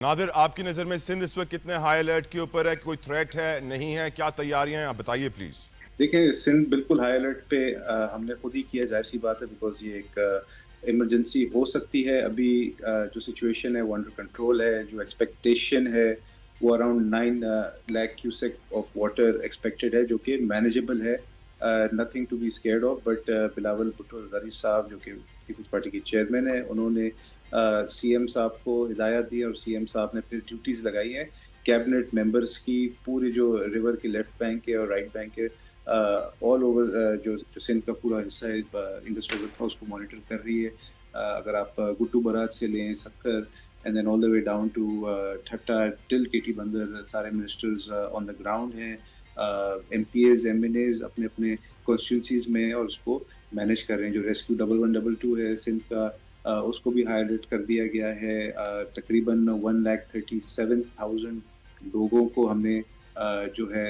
नादिर, आपकी नज़र में सिंध इस वक्त कितने हाई अलर्ट के ऊपर है? कोई थ्रेट है, नहीं है, क्या तैयारियां हैं, आप बताइए प्लीज़। देखिए, सिंध बिल्कुल हाई अलर्ट पे हमने खुद ही किया, ज़ाहिर-सी बात है, बिकॉज़ ये एक इमरजेंसी हो सकती है। अभी जो सिचुएशन है वो अंडर कंट्रोल है, जो एक्सपेक्टेशन है वो around 9 lakh cusec of water expected है, जो कि मैनेजेबल है। Nothing to be scared of, but Bilawal Bhutto Zardari साहब, जो कि पीपल्स पार्टी के चेयरमैन हैं, उन्होंने सीएम साहब को हिदायत दी और सीएम साहब ने फिर ड्यूटीज़ लगाई हैं कैबिनेट मेंबर्स की। पूरे जो रिवर के लेफ्ट बैंक है और राइट बैंक है, ऑल ओवर जो सिंध का पूरा हिस्सा है, इंडस रिवर का, उसको मॉनिटर कर रही है। अगर आप गुड्डू बराज से लें, Sukkur, and then all the way down to Thatta till Keti Bandar, सारे मिनिस्टर्स ऑन द ग्राउंड हैं। एमपीएज एमएनएज अपने अपने कॉन्स्टिट्यूंसीज में हैं और उसको मैनेज कर रहे हैं। जो रेस्क्यू 1112 है सिंध का, उसको भी हाई अलर्ट कर दिया गया है। तकरीबन 1,37,000 लोगों को हमने जो है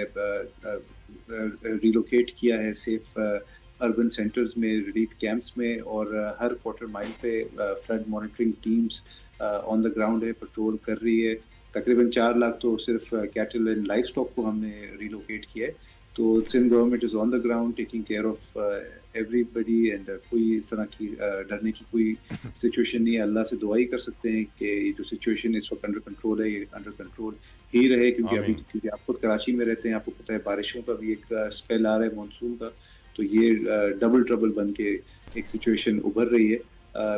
रिलोकेट किया है सेफ अर्बन सेंटर्स में, रिलीफ कैंप्स में, और हर क्वार्टर माइल पे flood monitoring teams on the ground है, पेट्रोल कर रही है। तकरीबन 4 लाख तो सिर्फ कैटल एंड लाइफ स्टॉक को हमने रिलोकेट किया है। तो Sindh government is on the ground taking care of everybody, and कोई इस तरह की डरने की कोई सिचुएशन नहीं है। अल्लाह से दुआ ही कर सकते हैं कि ये जो सिचुएशन इस वक्त अंडर कंट्रोल है, ये अंडर कंट्रोल ही रहे, क्योंकि आप खुद कराची में रहते हैं, आपको पता है बारिशों का भी एक स्पेल आ रहा है मानसून का, तो ये डबल ट्रबल बन के एक सिचुएशन उभर रही है।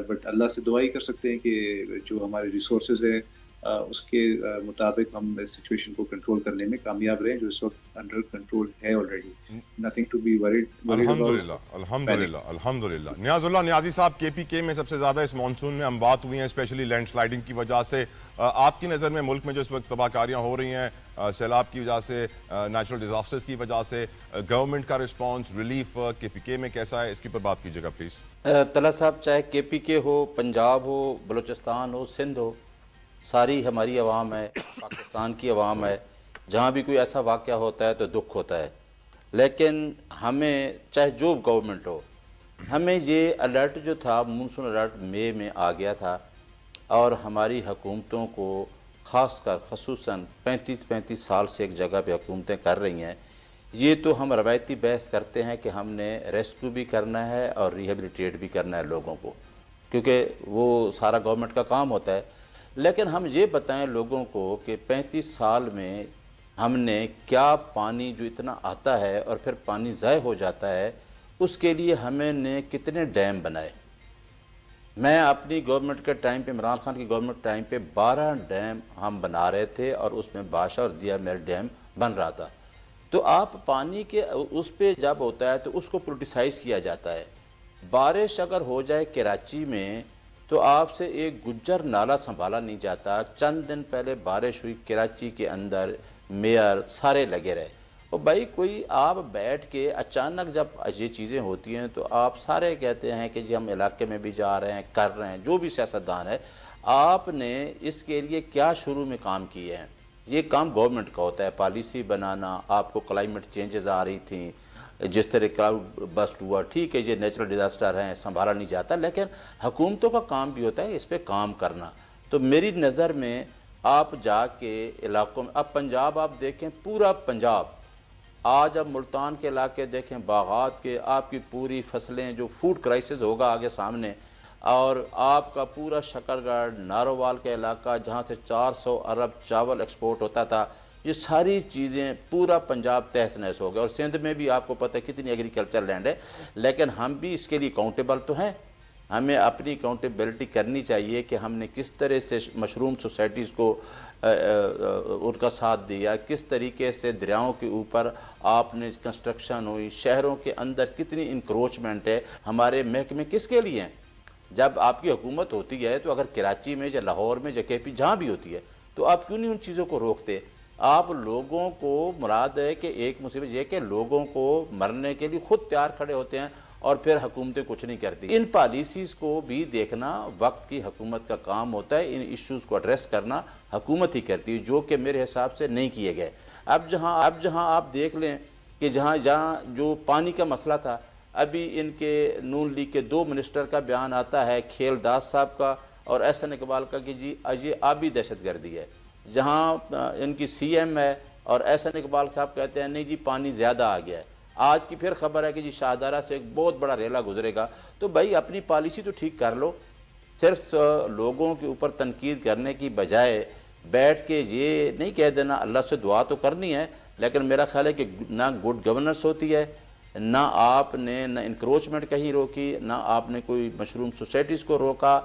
बट अल्लाह से दुआ ही कर सकते हैं कि जो हमारे रिसोर्सेज है उसके मुताबिक हम इस सिचुएशन को कंट्रोल करने में कामयाब रहे, जो इस वक्त अंडर कंट्रोल है already. Nothing to be worried अल्हम्दुलिल्लाह, अल्हम्दुलिल्लाह, अल्हम्दुलिल्लाह। नियाज़ुल्लाह नियाज़ी साहब, केपीके में सबसे ज़्यादा इस मानसून में अमवात हुई हैं, स्पेशली लैंडस्लाइडिंग की वजह से। आपकी नज़र में मुल्क में जो इस वक्त तबाहकारियाँ हो रही हैं, सैलाब की वजह से, नेचुरल डिजास्टर्स की वजह से, गवर्नमेंट का रिस्पॉन्स, रिलीफ केपीके में कैसा है, इसके ऊपर बात कीजिएगा प्लीज़। तला साहब, चाहे केपीके हो, पंजाब हो, बलूचिस्तान हो, सिंध हो, सारी हमारी आवाम है, पाकिस्तान की आवाम है। जहाँ भी कोई ऐसा वाक़या होता है तो दुख होता है, लेकिन हमें चाहे जो गवर्नमेंट हो, हमें ये अलर्ट जो था, मानसून अलर्ट मई में आ गया था, और हमारी हुकूमतों को ख़ासकर खसूसन 35 साल से एक जगह पे हुकूमतें कर रही हैं। ये तो हम रवायती बहस करते हैं कि हमने रेस्क्यू भी करना है और रिहेबिलिटेट भी करना है लोगों को, क्योंकि वो सारा गवर्नमेंट का काम होता है। लेकिन हम ये बताएं लोगों को कि 35 साल में हमने क्या पानी जो इतना आता है और फिर पानी ज़ाय हो जाता है, उसके लिए हमने कितने डैम बनाए। मैं अपनी गवर्नमेंट के टाइम पे, इमरान खान की गवर्नमेंट टाइम पे 12 डैम हम बना रहे थे, और उसमें बादशाह और दिया मेर डैम बन रहा था। तो आप पानी के उस पे जब होता है तो उसको पोलिटिसाइज़ किया जाता है। बारिश अगर हो जाए कराची में तो आपसे एक गुज्जर नाला संभाला नहीं जाता। चंद दिन पहले बारिश हुई कराची के अंदर, मेयर सारे लगे रहे। और भाई, कोई आप बैठ के अचानक जब ये चीज़ें होती हैं तो आप सारे कहते हैं कि जी हम इलाके में भी जा रहे हैं, कर रहे हैं। जो भी सियासतदान है, आपने इसके लिए क्या शुरू में काम किए हैं? ये काम गवर्नमेंट का होता है, पॉलिसी बनाना। आपको क्लाइमेट चेंजेस आ रही थी, जिस तरह क्लाउड बस्ट हुआ, ठीक है, ये नेचुरल डिज़ास्टर हैं, संभाला नहीं जाता, लेकिन हुकूमतों का काम भी होता है इस पर काम करना। तो मेरी नज़र में आप जाके इलाकों में, अब पंजाब आप देखें, पूरा पंजाब, आज अब मुल्तान के इलाके देखें, बागात के, आपकी पूरी फसलें, जो फूड क्राइसिस होगा आगे सामने, और आपका पूरा शकरगढ़, नारोवाल का इलाका जहाँ से 400 अरब चावल एक्सपोर्ट होता था, ये सारी चीज़ें, पूरा पंजाब तहस नहस हो गया। और सिंध में भी आपको पता है कितनी एग्रीकल्चर लैंड है, लेकिन हम भी इसके लिए अकाउंटेबल तो हैं। हमें अपनी अकाउंटेबिलिटी करनी चाहिए कि हमने किस तरह से मशरूम सोसाइटीज़ को उनका साथ दिया, किस तरीके से दरियाओं के ऊपर आपने कंस्ट्रक्शन हुई, शहरों के अंदर कितनी इंक्रोचमेंट है, हमारे महकमे किसके लिए हैं। जब आपकी हुकूमत होती है तो अगर कराची में या लाहौर में या केपी जहाँ भी होती है, तो आप क्यों नहीं उन चीज़ों को रोकते? आप लोगों को, मुराद है कि एक मुसीबत ये कि लोगों को मरने के लिए खुद तैयार खड़े होते हैं और फिर हुकूमतें कुछ नहीं करती। इन पॉलिसीज़ को भी देखना वक्त की हुकूमत का काम होता है। इन इश्यूज़ को एड्रेस करना हुकूमत ही करती है, जो कि मेरे हिसाब से नहीं किए गए। अब जहाँ आप देख लें कि जहाँ जो पानी का मसला था, अभी इनके नून लीग के 2 मिनिस्टर का बयान आता है, खेल दास साहब का اور احسن اقبال کا کہ جی یہ آبی دہشت گردی ہے، جہاں ان کی سی ایم ہے اور احسن اقبال صاحب کہتے ہیں نہیں جی پانی زیادہ آ گیا ہے، آج کی پھر خبر ہے کہ جی شاہدارہ سے ایک بہت بڑا ریلا گزرے گا. تو بھائی اپنی پالیسی تو ٹھیک کر لو، صرف لوگوں کے اوپر تنقید کرنے کی بجائے بیٹھ کے یہ نہیں کہہ دینا. اللہ سے دعا تو کرنی ہے، لیکن میرا خیال ہے کہ نہ گڈ گورننس ہوتی ہے، نہ آپ نے نہ انکروچمنٹ کہیں روکی، نہ آپ نے کوئی مشروم سوسائٹیز کو روکا،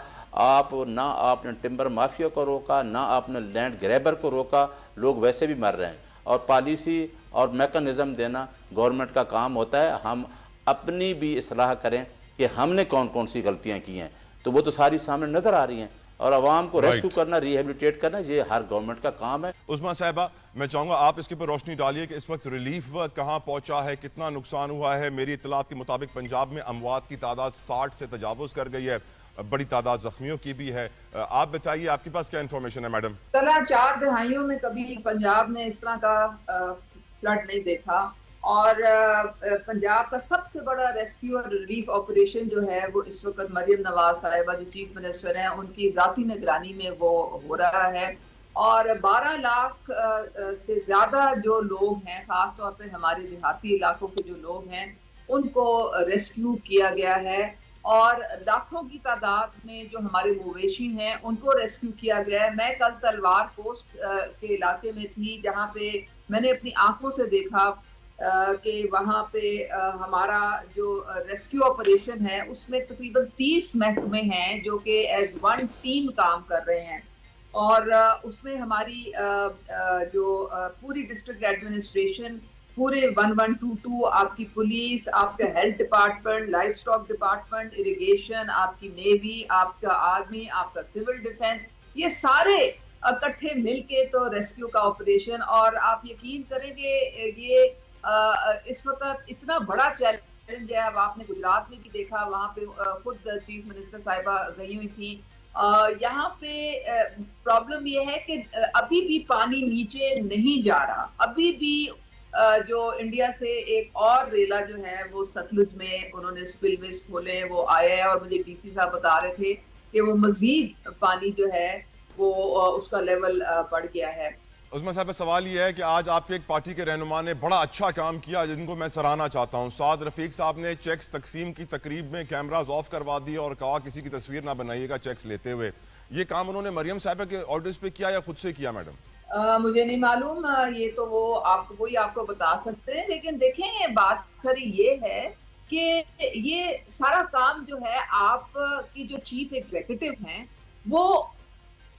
نہ آپ نے ٹمبر مافیا کو روکا، نہ آپ نے لینڈ گریبر کو روکا. لوگ ویسے بھی مر رہے ہیں، اور پالیسی اور میکنزم دینا گورنمنٹ کا کام ہوتا ہے. ہم اپنی بھی اصلاح کریں کہ ہم نے کون کون سی غلطیاں کی ہیں، تو وہ تو ساری سامنے نظر آ رہی ہیں. اور عوام کو ریسکیو کرنا، ریہیبلیٹیٹ کرنا، یہ ہر گورنمنٹ کا کام ہے. عظمیٰ صاحبہ، میں چاہوں گا آپ اس کے اوپر روشنی ڈالیے کہ اس وقت ریلیف کہاں پہنچا ہے، کتنا نقصان ہوا ہے. میری اطلاعات کے مطابق پنجاب میں اموات کی تعداد 60 سے تجاوز کر گئی ہے، بڑی تعداد زخمیوں کی بھی ہے. آپ بتائیے آپ کے پاس کیا انفارمیشن ہے میڈم؟ 4 دہائیوں میں کبھی پنجاب نے اس طرح کا فلڈ نہیں دیکھا، اور پنجاب کا سب سے بڑا ریسکیو اور ریلیف آپریشن جو ہے وہ اس وقت مریم نواز صاحبہ جو چیف منسٹر ہیں ان کی ذاتی نگرانی میں وہ ہو رہا ہے. اور 12 لاکھ سے زیادہ جو لوگ ہیں، خاص طور پہ ہمارے دیہاتی علاقوں کے جو لوگ ہیں، ان کو ریسکیو کیا گیا ہے. اور لاکھوں کی تعداد میں جو ہمارے مویشی ہیں ان کو ریسکیو کیا گیا ہے. میں کل تلوار پوسٹ کے علاقے میں تھی، جہاں پہ میں نے اپنی آنکھوں سے دیکھا کہ وہاں پہ ہمارا جو ریسکیو آپریشن ہے اس میں تقریباً 30 محکمے ہیں جو کہ ایز ون ٹیم کام کر رہے ہیں. اور اس میں ہماری جو پوری ڈسٹرکٹ ایڈمنسٹریشن، پورے 1122، آپ کی پولیس، آپ کا health department, life stock department, irrigation, آپ کی نیوی، آپ کا آرمی، آپ کا سول ڈیفنس، یہ سارے اکٹھے مل کے تو ریسکیو کا آپریشن. اور آپ یقین کریں کہ یہ اس وقت اتنا بڑا چیلنج ہے. اب آپ نے گجرات میں بھی دیکھا، وہاں پہ خود چیف منسٹر صاحبہ گئی ہوئی تھیں. یہاں پہ پرابلم یہ ہے کہ ابھی بھی پانی نیچے نہیں جا رہا. ابھی بھی جو انڈیا سے ایک اور ریلا جو ہے وہ ستلج میں انہوں نے سپل ویز کھولے، وہ آیا ہے. اور مجھے ڈی سی صاحب بتا رہے تھے کہ وہ مزید پانی جو ہے وہ اس کا لیول بڑھ گیا ہے. عظمیٰ صاحب سوال یہ ہے کہ آج آپ کے ایک پارٹی کے رہنما نے بڑا اچھا کام کیا جن کو میں سراہنا چاہتا ہوں. سعد رفیق صاحب نے چیکس تقسیم کی تقریب میں کیمراز آف کروا دی اور کہا کسی کی تصویر نہ بنائیے گا چیکس لیتے ہوئے. یہ کام انہوں نے مریم صاحبہ کے آرڈرز پہ کیا یا خود سے کیا میڈم؟ مجھے نہیں معلوم، یہ تو وہ وہی آپ کو بتا سکتے ہیں. لیکن دیکھیں بات ساری یہ ہے کہ یہ سارا کام جو ہے آپ کی جو چیف ایگزیکٹو ہیں وہ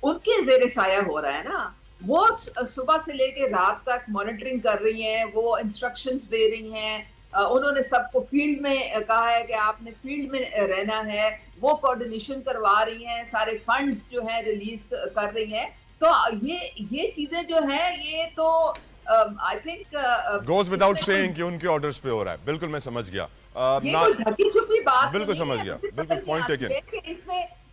ان کے زیر سایہ ہو رہا ہے نا. وہ صبح سے لے کے رات تک مانیٹرنگ کر رہی ہیں، وہ انسٹرکشنز دے رہی ہیں. انہوں نے سب کو فیلڈ میں کہا ہے کہ آپ نے فیلڈ میں رہنا ہے. وہ کوآرڈینیشن کروا رہی ہیں، سارے فنڈز جو ہیں ریلیز کر رہی ہیں. تو یہ چیزیں جو ہیں یہ تو I think goes without saying کہ ان کے آرڈرز پہ ہو رہا ہے. بالکل میں سمجھ گیا، یہ کوئی ڈھکی چھپی بات بالکل سمجھ گیا، بالکل پوائنٹ ٹیکن.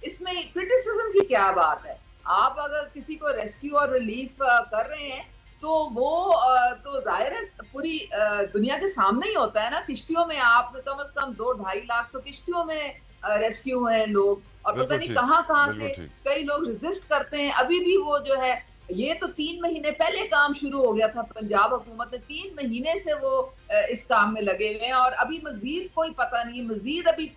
اس میں کرٹیسزم کی کیا بات ہے؟ آپ اگر کسی کو ریسکیو اور ریلیف کر رہے ہیں تو وہ تو ظاہر ہے پوری دنیا کے سامنے ہی ہوتا ہے نا. کشتیوں میں آپ کم از کم 2-2.5 لاکھ تو کشتیوں میں ریسکیو ہیں لوگ، اور پتہ نہیں کہاں سے کئی لوگ ریزسٹ کرتے ہیں. ابھی بھی وہ جو ہے یہ تو 3 مہینے پہلے کام شروع ہو گیا تھا. پنجاب حکومت نے 3 مہینے سے وہ اس کام میں لگے ہوئے ہیں، اور ابھی مزید کوئی پتہ نہیں، مزید ابھی